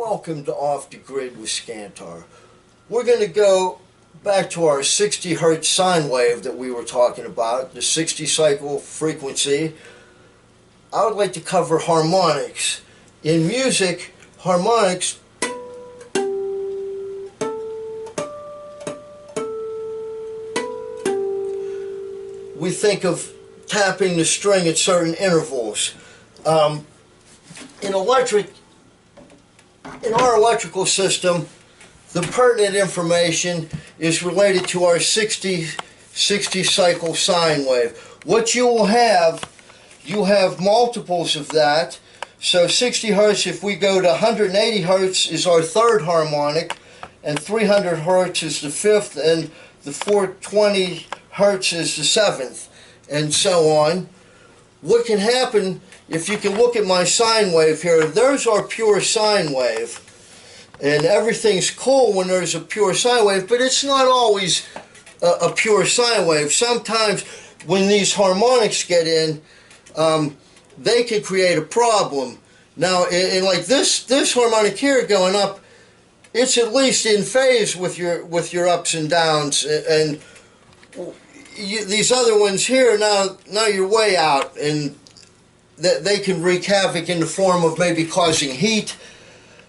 Welcome to Off the Grid with Skantar. We're going to go back to our 60 hertz sine wave that we were talking about, the 60 cycle frequency. I would like to cover harmonics. In music, harmonics we think of tapping the string at certain intervals. In our electrical system, the pertinent information is related to our 60 cycle sine wave. What you have multiples of that. So 60 hertz, if we go to 180 hertz, is our third harmonic, and 300 hertz is the fifth, and the 420 hertz is the seventh, and so on. What can happen, if you can look at my sine wave here, there's our pure sine wave. And everything's cool when there's a pure sine wave, but it's not always a pure sine wave. Sometimes when these harmonics get in, they can create a problem. Now, in like this harmonic here going up, it's at least in phase with your ups and downs, and these other ones here, now you're way out, and they can wreak havoc in the form of maybe causing heat.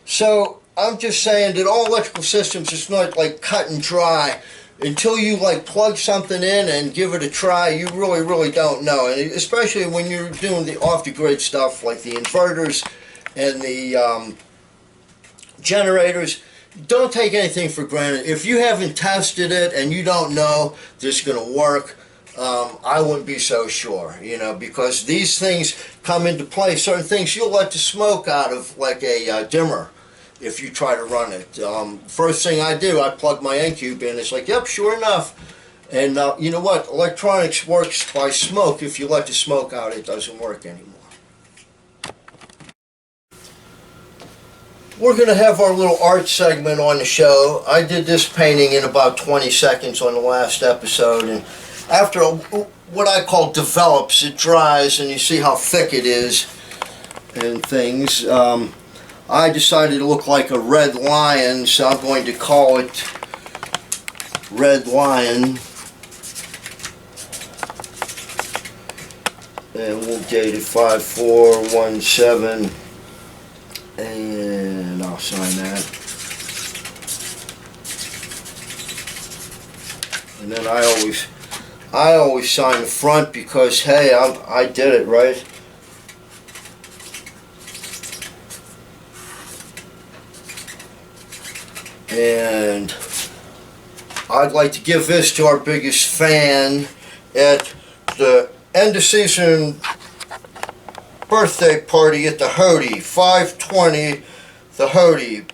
So I'm just saying that all electrical systems is not like cut and dry. Until you like plug something in and give it a try, you really don't know. And especially when you're doing the off-the-grid stuff like the inverters and the generators, don't take anything for granted. If you haven't tested it and you don't know that it's going to work, I wouldn't be so sure, because these things come into play. Certain things you'll let the smoke out of, like a dimmer, if you try to run it. First thing I do, I plug my N-Cube in. It's like, yep, sure enough. And you know what? Electronics works by smoke. If you let the smoke out, it doesn't work anymore. We're going to have our little art segment on the show. I did this painting in about 20 seconds on the last episode, and after what I call develops, it dries, and you see how thick it is and things. I decided to look like a red lion, so I'm going to call it Red Lion. And we'll date it 5417. And I'll sign that. And then I always sign the front because, hey, I did it, right? And I'd like to give this to our biggest fan at the end of season birthday party at the Hody, 520 the Hody,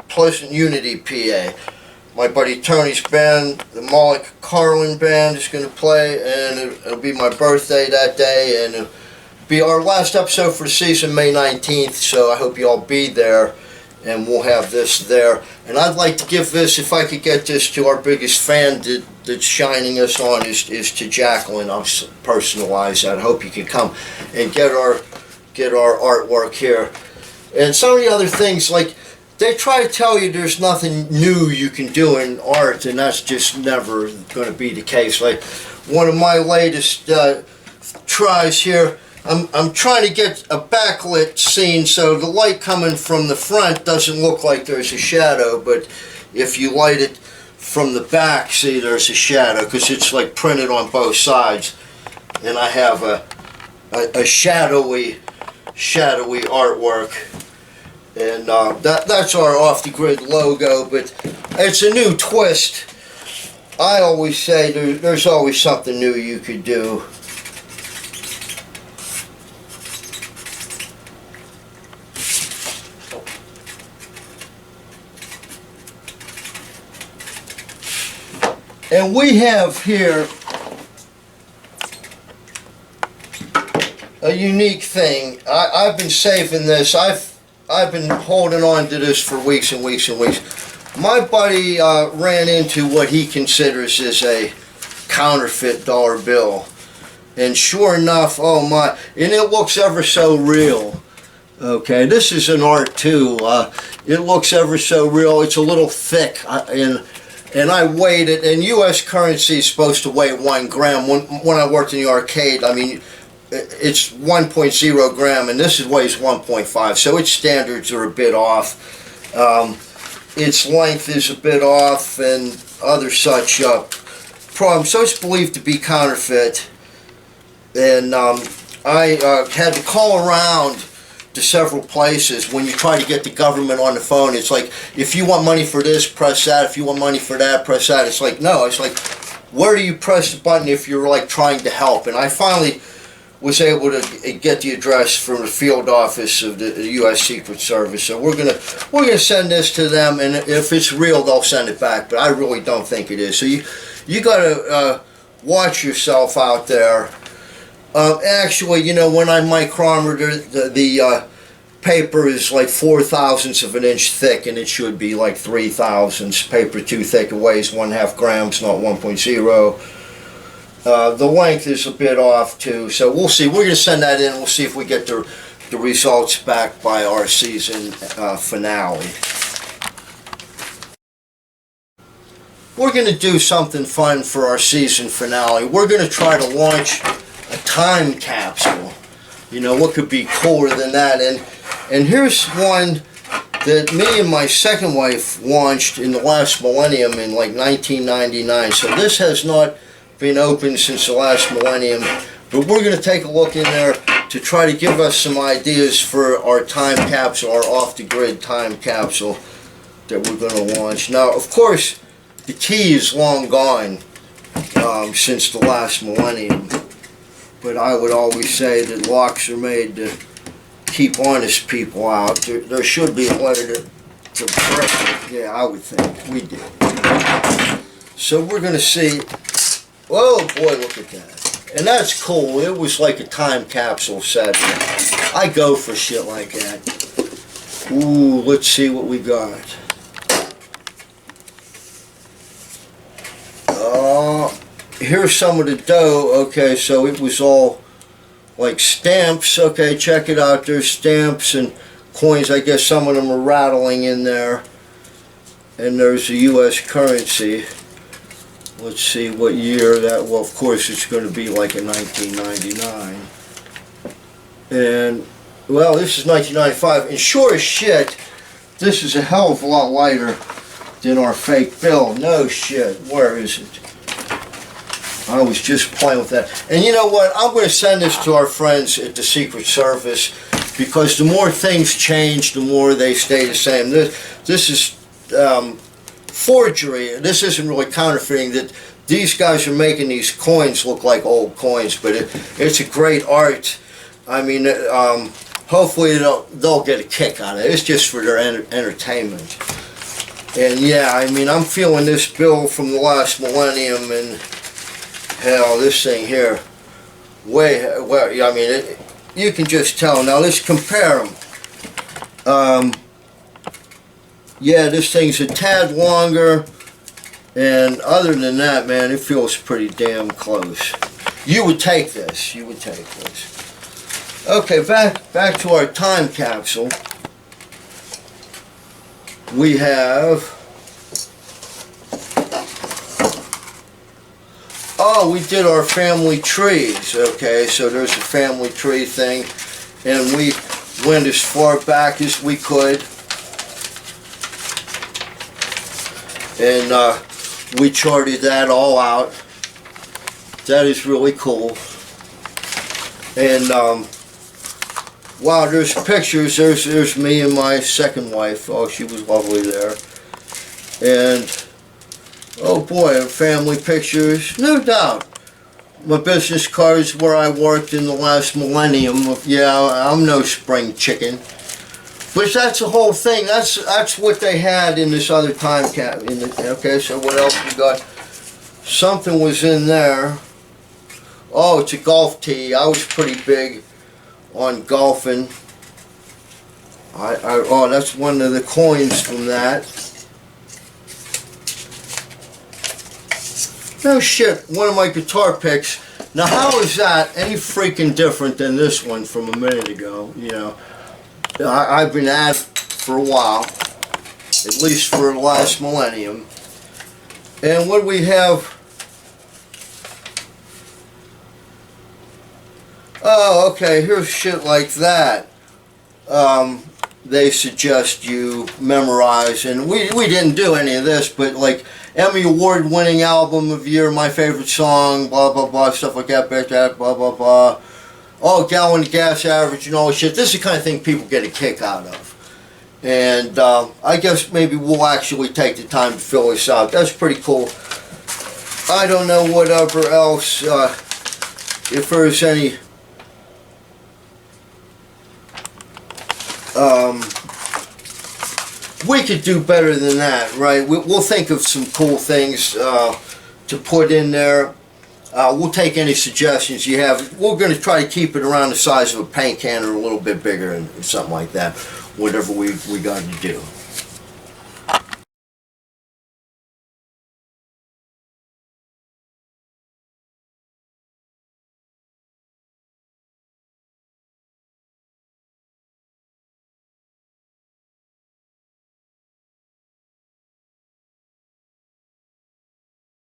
Pleasant Unity, PA. My buddy Tony's band, the Moloch Carlin band, is going to play, and it'll be my birthday that day, and it'll be our last episode for the season, May 19th, so I hope you all be there, and we'll have this there. And I'd like to give this, if I could get this to our biggest fan that's shining us on, is to Jacqueline. I'll personalize that. I hope you can come and get our artwork here. And some of the other things, like, they try to tell you there's nothing new you can do in art, and that's just never going to be the case. Like, one of my latest tries here, I'm trying to get a backlit scene so the light coming from the front doesn't look like there's a shadow, but if you light it from the back, see, there's a shadow, because it's like printed on both sides. And I have a shadowy artwork. And that's our off-the-grid logo, but it's a new twist. I always say there's always something new you could do. And we have here a unique thing. I've been saving this. I've been holding on to this for weeks and weeks and weeks. My buddy ran into what he considers is a counterfeit dollar bill. And sure enough, oh my, and it looks ever so real. Okay, this is an art too. It looks ever so real. It's a little thick, and I weighed it. And U.S. currency is supposed to weigh 1 gram. When I worked in the arcade, I mean, it's 1.0 gram, and this weighs 1.5. So its standards are a bit off. Its length is a bit off, and other such problems. So it's believed to be counterfeit. And I had to call around to several places. When you try to get the government on the phone, it's like, if you want money for this, press that. If you want money for that, press that. It's like, no. It's like, where do you press the button if you're like trying to help? And I finally was able to get the address from the field office of the U.S. Secret Service. So we're gonna send this to them, and if it's real, they'll send it back. But I really don't think it is. So you gotta watch yourself out there. Actually, you know, when I micrometer, the paper is like 4/1000ths of an inch thick, and it should be like 3/1000ths. Paper too thick, it weighs 1/2 grams, not 1.0. The length is a bit off too, so we'll see. We're going to send that in. We'll see if we get the results back by our season finale. We're going to do something fun for our season finale. We're going to try to launch a time capsule. You know, what could be cooler than that? And here's one that me and my second wife launched in the last millennium in like 1999. So this has not been open since the last millennium. But we're going to take a look in there to try to give us some ideas for our time capsule, our off-the-grid time capsule that we're going to launch. Now, of course, the key is long gone since the last millennium. But I would always say that locks are made to keep honest people out. There should be a way to break it. Yeah, I would think. We did. So we're going to see. Oh boy, look at that. And that's cool. It was like a time capsule set. I go for shit like that. Ooh, let's see what we got. Here's some of the dough. Okay, so it was all like stamps. Okay, check it out. There's stamps and coins. I guess some of them are rattling in there. And there's the U.S. currency. Let's see what year that. Well, of course, it's going to be like in 1999. And, well, this is 1995. And sure as shit, this is a hell of a lot lighter than our fake bill. No shit. Where is it? I was just playing with that. And you know what? I'm going to send this to our friends at the Secret Service, because the more things change, the more they stay the same. This is forgery. This isn't really counterfeiting. That these guys are making these coins look like old coins, but it's a great art. I mean, hopefully they'll get a kick out of it. It's just for their entertainment. And yeah, I mean, I'm feeling this bill from the last millennium, and hell, this thing here, well, I mean, you can just tell. Now let's compare them. Yeah, this thing's a tad longer, and other than that, man, it feels pretty damn close. You would take this. You would take this. Okay, back to our time capsule. We have. Oh, we did our family trees. Okay, so there's a family tree thing, and we went as far back as we could, and we charted that all out. That is really cool. And wow, there's pictures. There's me and my second wife. Oh, she was lovely there. And oh boy, family pictures, no doubt. My business cards where I worked in the last millennium. Yeah, I'm no spring chicken. But that's the whole thing. That's what they had in this other time cap. Okay, so what else we got? Something was in there. Oh, it's a golf tee. I was pretty big on golfing. Oh, that's one of the coins from that. No shit, one of my guitar picks. Now how is that any freaking different than this one from a minute ago, you know? I've been at it for a while, at least for the last millennium. And what we have, oh, okay, here's shit like that. They suggest you memorize, and we didn't do any of this, but like Emmy Award winning album of year, my favorite song, blah blah blah, stuff like that, blah blah blah. Oh, gallon of gas average and all this shit. This is the kind of thing people get a kick out of. And I guess maybe we'll actually take the time to fill this out. That's pretty cool. I don't know whatever else, if there's any we could do better than that, right? We'll think of some cool things to put in there. We'll take any suggestions you have. We're going to try to keep it around the size of a paint can or a little bit bigger and something like that, whatever we got to do.